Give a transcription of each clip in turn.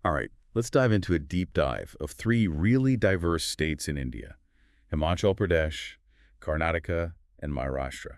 All right, let's dive into a deep dive of three really diverse states in India: Himachal Pradesh, Karnataka, and Maharashtra.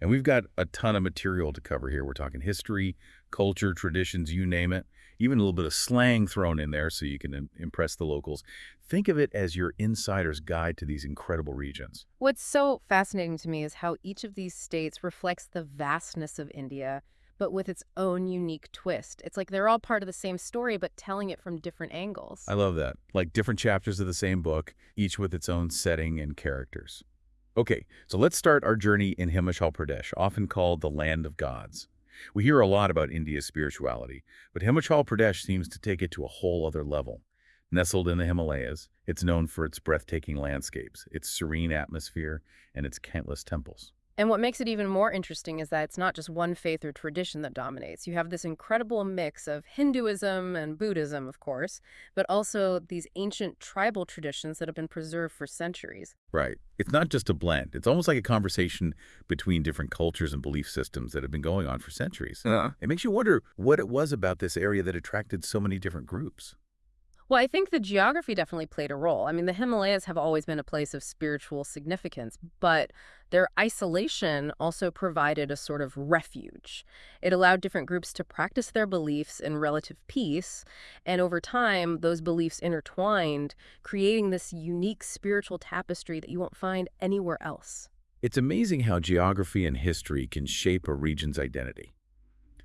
And we've got a ton of material to cover here. We're talking history, culture, traditions, you name it, even a little bit of slang thrown in there so you can impress the locals. Think of it as your insider's guide to these incredible regions. What's so fascinating to me is how each of these states reflects the vastness of India, but with its own unique twist. It's like they're all part of the same story, but telling it from different I angles. love that. Like different chapters of the same book, each with its own setting and characters. Okay, so let's start our journey in Himachal Pradesh, often called the Land of Gods. We hear a lot about India's spirituality, but Himachal Pradesh seems to take it to a whole other level. Nestled in the Himalayas, it's known for its breathtaking landscapes, its serene atmosphere, and its countless temples. And what makes it even more interesting is that it's not just one faith or tradition that dominates. You have this incredible mix of Hinduism and Buddhism, of course, but also these ancient tribal traditions that have been preserved for centuries. Right. It's not just a blend. It's almost like a conversation between different cultures and belief systems that have been going on for centuries. Yeah. It makes you wonder what it was about this area that attracted so many different groups. Well, I think the geography definitely played a role. I mean, the Himalayas have always been a place of spiritual significance, but their isolation also provided a sort of refuge. It allowed different groups to practice their beliefs in relative peace, and over time, those beliefs intertwined, creating this unique spiritual tapestry that you won't find anywhere else. It's amazing how geography and history can shape a region's identity.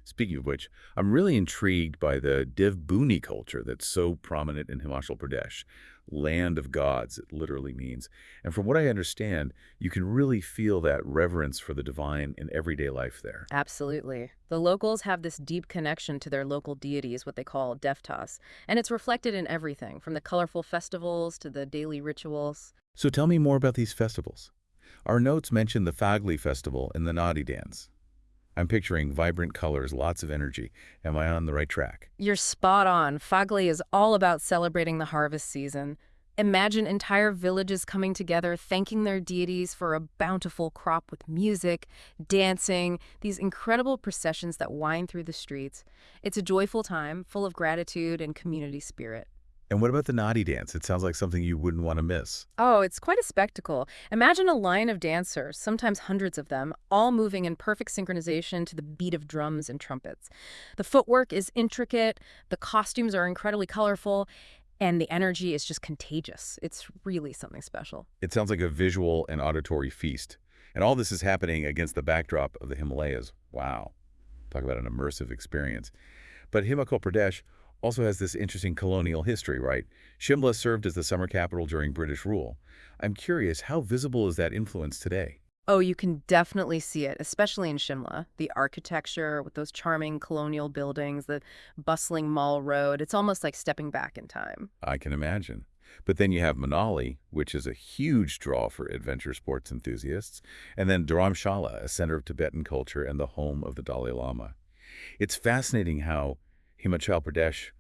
Speaking of which, I'm really intrigued by the Devbuni culture that's so prominent in Himachal Pradesh. Land of gods, it literally means. And from what I understand, you can really feel that reverence for the divine in everyday life there. Absolutely. The locals have this deep connection to their local deities, what they call devtas, and it's reflected in everything, from the colorful festivals to the daily rituals. So tell me more about these festivals. Our notes mention the Fagli festival and the Nadi dance. I'm picturing vibrant colors, lots of energy. Am I on the right track? You're spot on. Fagli is all about celebrating the harvest season. Imagine entire villages coming together, thanking their deities for a bountiful crop with music, dancing, these incredible processions that wind through the streets. It's a joyful time, full of gratitude and community spirit. And what about the Nadi dance? It sounds like something you wouldn't want to miss. Oh, it's quite a spectacle. Imagine a line of dancers, sometimes hundreds of them, all moving in perfect synchronization to the beat of drums and trumpets. The footwork is intricate, the costumes are incredibly colorful, and the energy is just contagious. It's really something special. It sounds like a visual and auditory feast. And all this is happening against the backdrop of the Himalayas. Wow. Talk about an immersive experience. But Himachal Pradesh also has this interesting colonial history, right? Shimla served as the summer capital during British rule. I'm curious, how visible is that influence today? Oh, you can definitely see it, especially in Shimla. The architecture with those charming colonial buildings, the bustling mall road, it's almost like stepping back in time. I can imagine. But then you have Manali, which is a huge draw for adventure sports enthusiasts, and then Dharamshala, a center of Tibetan culture and the home of the Dalai Lama. It's fascinating how Himachal Pradesh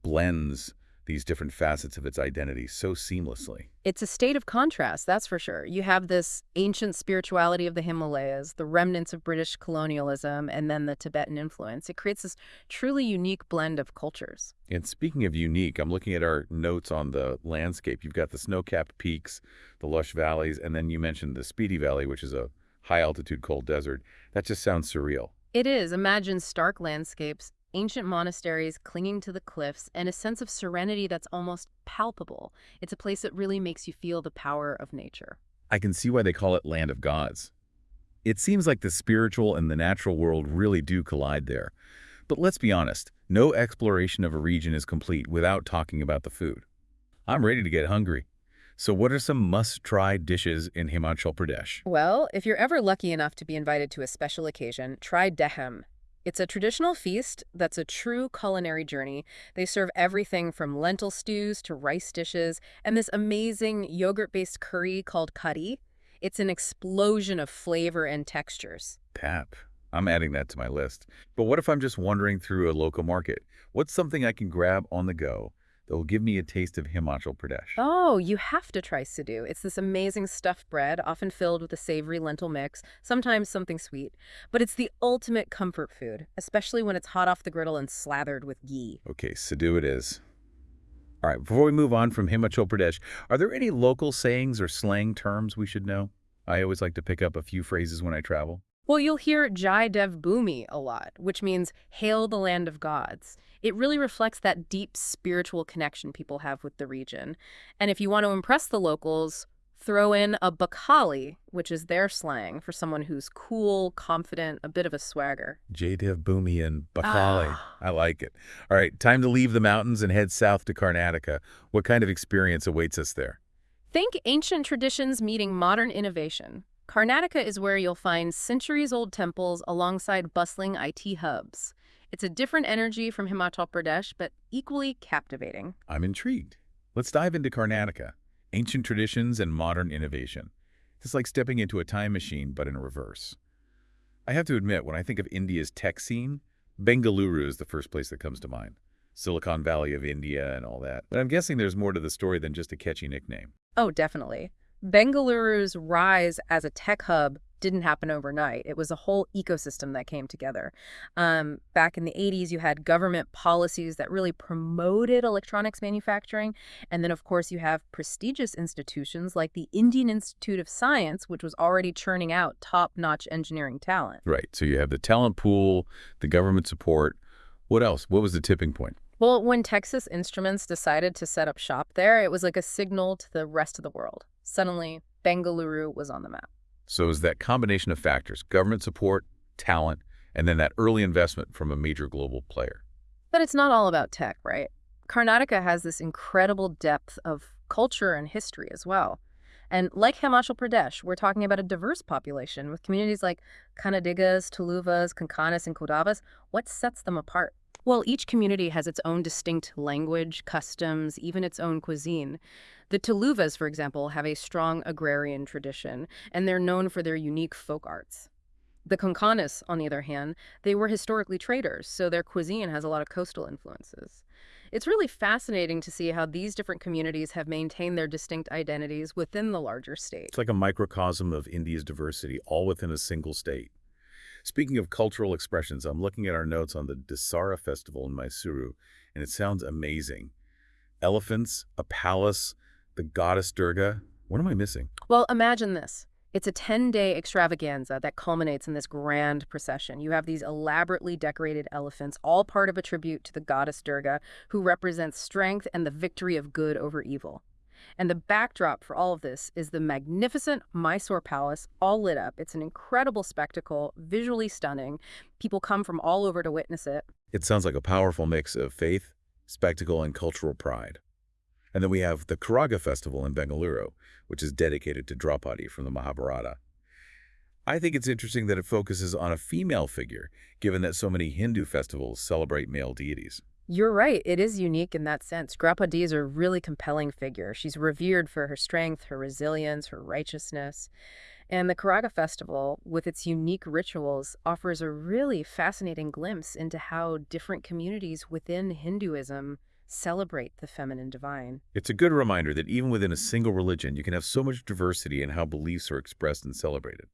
blends these different facets of its identity so seamlessly. It's a state of contrast, that's for sure. You have this ancient spirituality of the Himalayas, the remnants of British colonialism, and then the Tibetan influence. It creates this truly unique blend of cultures. And speaking of unique, I'm looking at our notes on the landscape. You've got the snow-capped peaks, the lush valleys, and then you mentioned the Spiti Valley, which is a high-altitude cold desert. That just sounds surreal. It is. Imagine stark landscapes, ancient monasteries clinging to the cliffs, and a sense of serenity that's almost palpable. It's a place that really makes you feel the power of nature. I can see why they call it Land of Gods. It seems like the spiritual and the natural world really do collide there. But let's be honest, no exploration of a region is complete without talking about the food. I'm ready to get hungry. So what are some must-try dishes in Himachal Pradesh? Well, if you're ever lucky enough to be invited to a special occasion, try dehem. It's a traditional feast that's a true culinary journey. They serve everything from lentil stews to rice dishes and this amazing yogurt-based curry called curry. It's an explosion of flavor and textures. Pap. I'm adding that to my list. But what if I'm just wandering through a local market? What's something I can grab on the go that will give me a taste of Himachal Pradesh. Oh, you have to try siddu. It's this amazing stuffed bread, often filled with a savory lentil mix, sometimes something sweet. But it's the ultimate comfort food, especially when it's hot off the griddle and slathered with ghee. Okay, Sidhu it is. All right, before we move on from Himachal Pradesh, are there any local sayings or slang terms we should know? I always like to pick up a few phrases when I travel. Well, you'll hear Jai Dev Bhumi a lot, which means hail the land of gods. It really reflects that deep spiritual connection people have with the region. And if you want to impress the locals, throw in a Bakali, which is their slang for someone who's cool, confident, a bit of a swagger. Jaidev Bhumi and Bakali. Ah. I like it. All right, time to leave the mountains and head south to Karnataka. What kind of experience awaits us there? Think ancient traditions meeting modern innovation. Karnataka is where you'll find centuries-old temples alongside bustling IT hubs. It's a different energy from Himachal Pradesh, but equally captivating. I'm intrigued. Let's dive into Karnataka. Ancient traditions and modern innovation. It's like stepping into a time machine, but in reverse. I have to admit, when I think of India's tech scene, Bengaluru is the first place that comes to mind. Silicon Valley of India and all that. But I'm guessing there's more to the story than just a catchy nickname. Oh, definitely. Bengaluru's rise as a tech hub didn't happen overnight. It was a whole ecosystem that came together. Back in the 80s, you had government policies that really promoted electronics manufacturing. And then, of course, you have prestigious institutions like the Indian Institute of Science, which was already churning out top-notch engineering talent. Right, so you have the talent pool, the government support. What else? What was the tipping point? Well, when Texas Instruments decided to set up shop there, it was like a signal to the rest of the world. Suddenly, Bengaluru was on the map. So is that combination of factors, government support, talent, and then that early investment from a major global player. But it's not all about tech, right? Karnataka has this incredible depth of culture and history as well. And like Himachal Pradesh, we're talking about a diverse population with communities like Kannadigas, Tuluvas, Konkanis, and Kodavas. What sets them apart? Well, each community has its own distinct language, customs, even its own cuisine. The Tuluvas, for example, have a strong agrarian tradition, and they're known for their unique folk arts. The Konkanis, on the other hand, they were historically traders, so their cuisine has a lot of coastal influences. It's really fascinating to see how these different communities have maintained their distinct identities within the larger state. It's like a microcosm of India's diversity, all within a single state. Speaking of cultural expressions, I'm looking at our notes on the Dasara festival in Mysuru, and it sounds amazing. Elephants, a palace, the goddess Durga. What am I missing? Well, imagine this. It's a 10-day extravaganza that culminates in this grand procession. You have these elaborately decorated elephants, all part of a tribute to the goddess Durga, who represents strength and the victory of good over evil. And the backdrop for all of this is the magnificent Mysore Palace, all lit up. It's an incredible spectacle, visually stunning. People come from all over to witness it. It sounds like a powerful mix of faith, spectacle, and cultural pride. And then we have the Karaga festival in Bengaluru, which is dedicated to Draupadi from the Mahabharata. I think it's interesting that it focuses on a female figure, given that so many Hindu festivals celebrate male deities. You're right. It is unique in that sense. Draupadi is a really compelling figure. She's revered for her strength, her resilience, her righteousness. And the Karaga Festival, with its unique rituals, offers a really fascinating glimpse into how different communities within Hinduism celebrate the feminine divine. It's a good reminder that even within a single religion, you can have so much diversity in how beliefs are expressed and celebrated.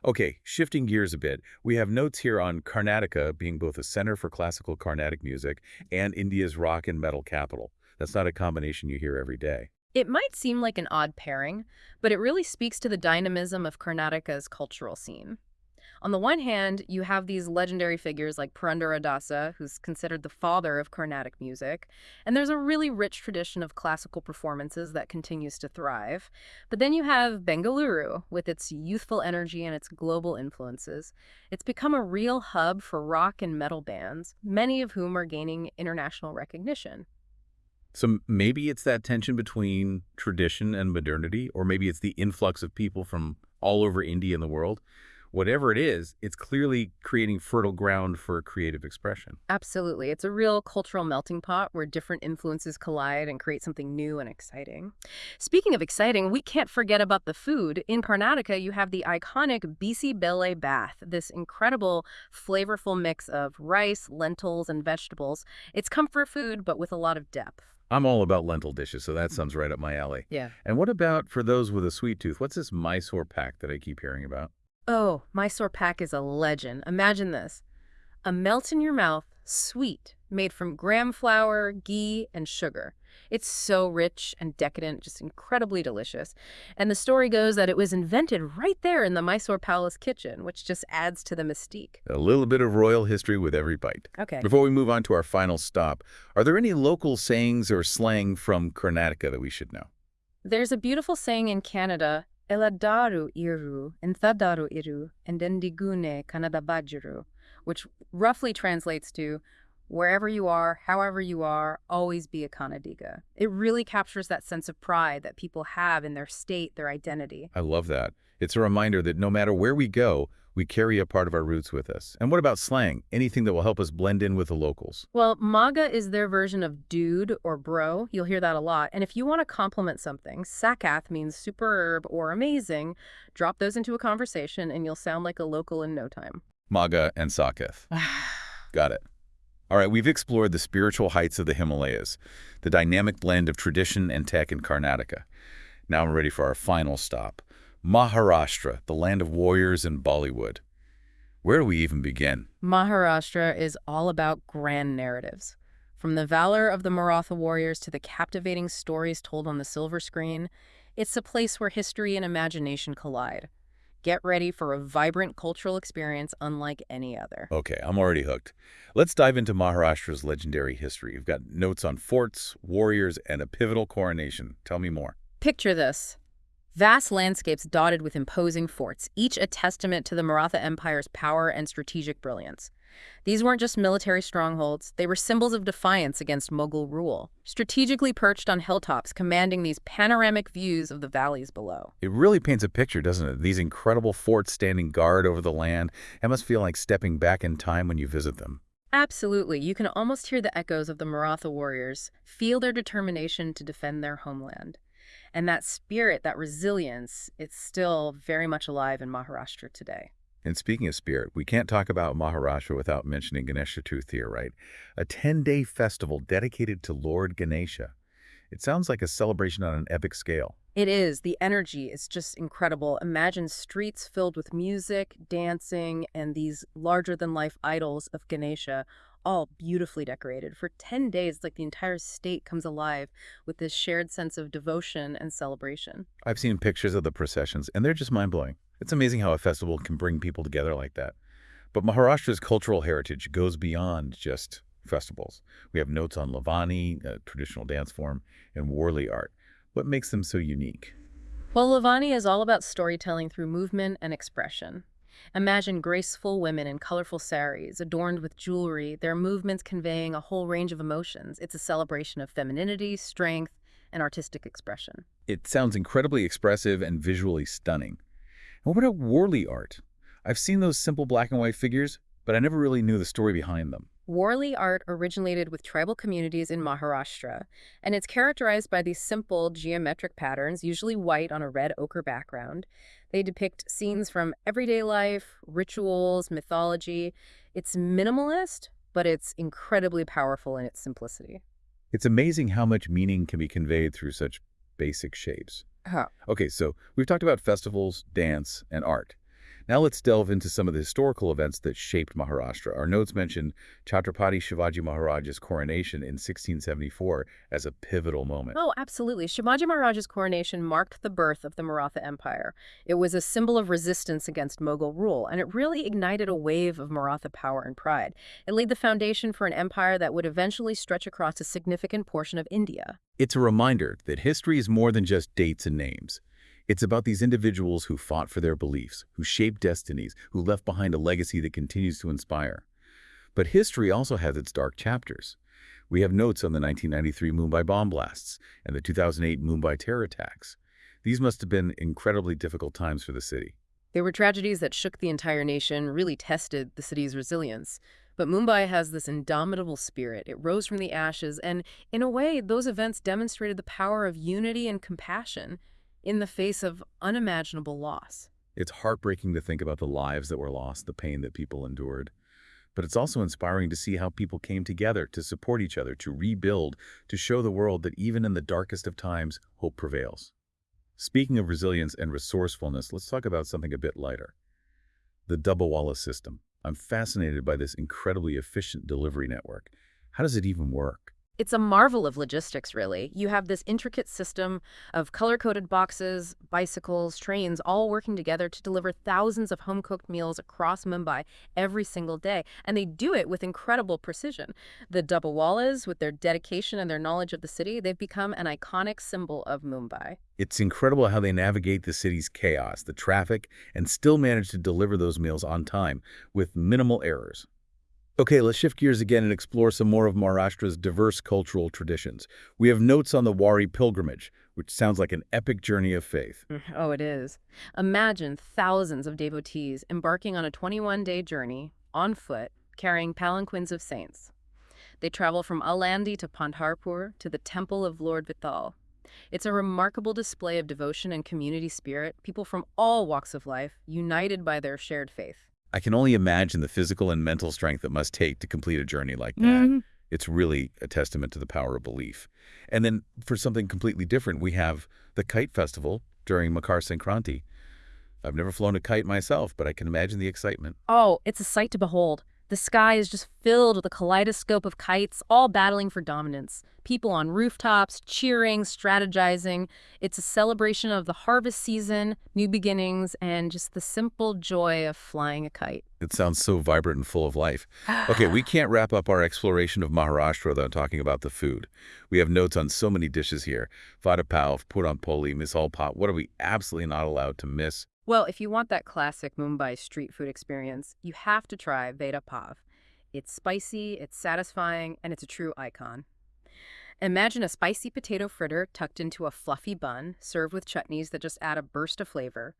Okay, shifting gears a bit, we have notes here on Karnataka being both a center for classical Carnatic music and India's rock and metal capital. That's not a combination you hear every day. It might seem like an odd pairing, but it really speaks to the dynamism of Karnataka's cultural scene. On the one hand, you have these legendary figures like Purandara Dasa, who's considered the father of Carnatic music, and there's a really rich tradition of classical performances that continues to thrive. But then you have Bengaluru, with its youthful energy and its global influences. It's become a real hub for rock and metal bands, many of whom are gaining international recognition. So maybe it's that tension between tradition and modernity, or maybe it's the influx of people from all over India and the world. whatever it is, it's clearly creating fertile ground for creative expression. Absolutely. It's a real cultural melting pot where different influences collide and create something new and exciting. Speaking of exciting, we can't forget about the food. In Karnataka, you have the iconic bisi bele bath, this incredible, flavorful mix of rice, lentils, and vegetables. It's comfort food, but with a lot of depth. I'm all about lentil dishes, so that sounds right up my alley. Yeah. And what about for those with a sweet tooth? What's this Mysore pack that I keep hearing about? Oh, Mysore pak is a legend. Imagine this. A melt-in-your-mouth sweet made from gram flour, ghee, and sugar. It's so rich and decadent, just incredibly delicious. And the story goes that it was invented right there in the Mysore Palace kitchen, which just adds to the mystique. A little bit of royal history with every bite. Okay. Before we move on to our final stop, are there any local sayings or slang from Karnataka that we should know? There's a beautiful saying in Canada, Eladaru iru, Enthadaru iru, and Endigune Kanadabajiru, which roughly translates to, wherever you are, however you are, always be a Kannadiga. It really captures that sense of pride that people have in their state, their identity. I love that. It's a reminder that no matter where we go, we carry a part of our roots with us. And what about slang? Anything that will help us blend in with the locals? Well, MAGA is their version of dude or bro. You'll hear that a lot. And if you want to compliment something, sakath means superb or amazing. Drop those into a conversation and you'll sound like a local in no time. Maga and Saketh. Got it. All right, we've explored the spiritual heights of the Himalayas, the dynamic blend of tradition and tech in Karnataka. Now I'm ready for our final stop, Maharashtra, the land of warriors and Bollywood. Where do we even begin? Maharashtra is all about grand narratives. From the valor of the Maratha warriors to the captivating stories told on the silver screen, it's a place where history and imagination collide. Get ready for a vibrant cultural experience unlike any other. Okay, I'm already hooked. Let's dive into Maharashtra's legendary history. You've got notes on forts, warriors, and a pivotal coronation. Tell me more. Picture this. Vast landscapes dotted with imposing forts, each a testament to the Maratha Empire's power and strategic brilliance. These weren't just military strongholds, they were symbols of defiance against Mughal rule, strategically perched on hilltops commanding these panoramic views of the valleys below. It really paints a picture, doesn't it? These incredible forts standing guard over the land. It must feel like stepping back in time when you visit them. Absolutely. You can almost hear the echoes of the Maratha warriors, feel their determination to defend their homeland. And that spirit, that resilience, it's still very much alive in Maharashtra today. And speaking of spirit, we can't talk about Maharashtra without mentioning Ganesh Chaturthi, right? A 10-day festival dedicated to Lord Ganesha. It sounds like a celebration on an epic scale. It is. The energy is just incredible. Imagine streets filled with music, dancing, and these larger-than-life idols of Ganesha, all beautifully decorated. For 10 days, it's like the entire state comes alive with this shared sense of devotion and celebration. I've seen pictures of the processions, and they're just mind-blowing. It's amazing how a festival can bring people together like that. But Maharashtra's cultural heritage goes beyond just festivals. We have notes on Lavani, a traditional dance form, and Warli art. What makes them so unique? Well, Lavani is all about storytelling through movement and expression. Imagine graceful women in colorful saris, adorned with jewelry, their movements conveying a whole range of emotions. It's a celebration of femininity, strength, and artistic expression. It sounds incredibly expressive and visually stunning. And what about Warli art? I've seen those simple black and white figures, but I never really knew the story behind them. Warli art originated with tribal communities in Maharashtra, and it's characterized by these simple geometric patterns, usually white on a red ochre background. They depict scenes from everyday life, rituals, mythology. It's minimalist, but it's incredibly powerful in its simplicity. It's amazing how much meaning can be conveyed through such basic shapes. Huh. Okay, so we've talked about festivals, dance, and art. Now let's delve into some of the historical events that shaped Maharashtra. Our notes mention Chhatrapati Shivaji Maharaj's coronation in 1674 as a pivotal moment. Oh, absolutely. Shivaji Maharaj's coronation marked the birth of the Maratha Empire. It was a symbol of resistance against Mughal rule, and it really ignited a wave of Maratha power and pride. It laid the foundation for an empire that would eventually stretch across a significant portion of India. It's a reminder that history is more than just dates and names. It's about these individuals who fought for their beliefs, who shaped destinies, who left behind a legacy that continues to inspire. But history also has its dark chapters. We have notes on the 1993 Mumbai bomb blasts and the 2008 Mumbai terror attacks. These must have been incredibly difficult times for the city. They were tragedies that shook the entire nation, really tested the city's resilience. But Mumbai has this indomitable spirit. It rose from the ashes, and in a way, those events demonstrated the power of unity and compassion in the face of unimaginable loss. It's heartbreaking to think about the lives that were lost, the pain that people endured. But it's also inspiring to see how people came together to support each other, to rebuild, to show the world that even in the darkest of times, hope prevails. Speaking of resilience and resourcefulness, let's talk about something a bit lighter. The double-walla system. I'm fascinated by this incredibly efficient delivery network. How does it even work? It's a marvel of logistics, really. You have this intricate system of color-coded boxes, bicycles, trains, all working together to deliver thousands of home-cooked meals across Mumbai every single day. And they do it with incredible precision. The Double-wallas, with their dedication and their knowledge of the city, they've become an iconic symbol of Mumbai. It's incredible how they navigate the city's chaos, the traffic, and still manage to deliver those meals on time with minimal errors. Okay, let's shift gears again and explore some more of Maharashtra's diverse cultural traditions. We have notes on the Wari pilgrimage, which sounds like an epic journey of faith. Oh, it is. Imagine thousands of devotees embarking on a 21-day journey on foot, carrying palanquins of saints. They travel from Alandi to Pandharpur to the Temple of Lord Vithal. It's a remarkable display of devotion and community spirit, people from all walks of life, united by their shared faith. I can only imagine the physical and mental strength it must take to complete a journey like that. It's really a testament to the power of belief. And then for something completely different, we have the kite festival during Makar Sankranti. I've never flown a kite myself, but I can imagine the excitement. Oh, it's a sight to behold. The sky is just filled with a kaleidoscope of kites, all battling for dominance. People on rooftops, cheering, strategizing. It's a celebration of the harvest season, new beginnings, and just the simple joy of flying a kite. It sounds so vibrant and full of life. Okay, we can't wrap up our exploration of Maharashtra without talking about the food. We have notes on so many dishes here. Vada pav, puran poli, misal pav. What are we absolutely not allowed to miss? Well, if you want that classic Mumbai street food experience, you have to try Vada Pav. It's spicy, it's satisfying, and it's a true icon. Imagine a spicy potato fritter tucked into a fluffy bun, served with chutneys that just add a burst of flavor.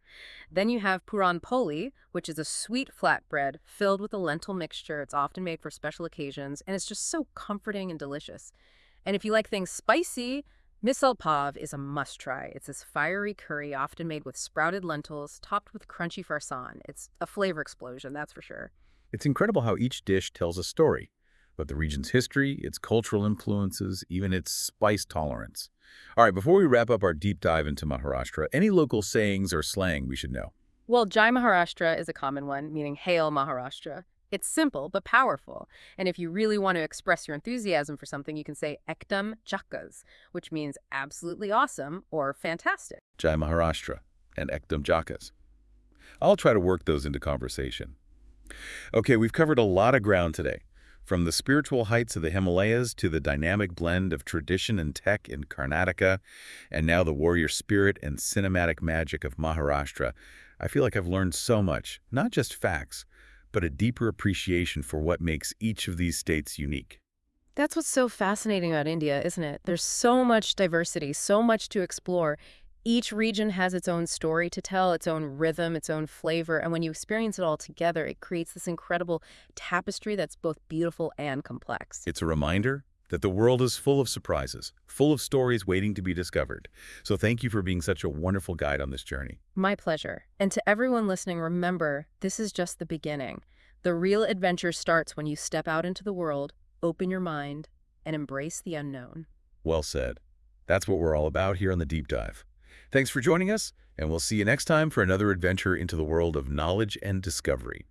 Then you have puran poli, which is a sweet flatbread filled with a lentil mixture. It's often made for special occasions, and it's just so comforting and delicious. And if you like things spicy, misal pav is a must-try. It's this fiery curry often made with sprouted lentils, topped with crunchy farsan. It's a flavor explosion, that's for sure. It's incredible how each dish tells a story about the region's history, its cultural influences, even its spice tolerance. All right, before we wrap up our deep dive into Maharashtra, any local sayings or slang we should know? Well, Jai Maharashtra is a common one, meaning Hail Maharashtra. It's simple but powerful. And if you really want to express your enthusiasm for something, you can say Ekdam Jackas, which means absolutely awesome or fantastic. Jai Maharashtra and Ekdam Jakas. I'll try to work those into conversation. Okay, we've covered a lot of ground today. From the spiritual heights of the Himalayas to the dynamic blend of tradition and tech in Karnataka, and now the warrior spirit and cinematic magic of Maharashtra, I feel like I've learned so much, not just facts, but a deeper appreciation for what makes each of these states unique. That's what's so fascinating about India, isn't it? There's so much diversity, so much to explore. Each region has its own story to tell, its own rhythm, its own flavor, and when you experience it all together, it creates this incredible tapestry that's both beautiful and complex. It's a reminder that the world is full of surprises, full of stories waiting to be discovered. So thank you for being such a wonderful guide on this journey. My pleasure. And to everyone listening, remember, this is just the beginning. The real adventure starts when you step out into the world, open your mind, and embrace the unknown. Well said. That's what we're all about here on The Deep Dive. Thanks for joining us, and we'll see you next time for another adventure into the world of knowledge and discovery.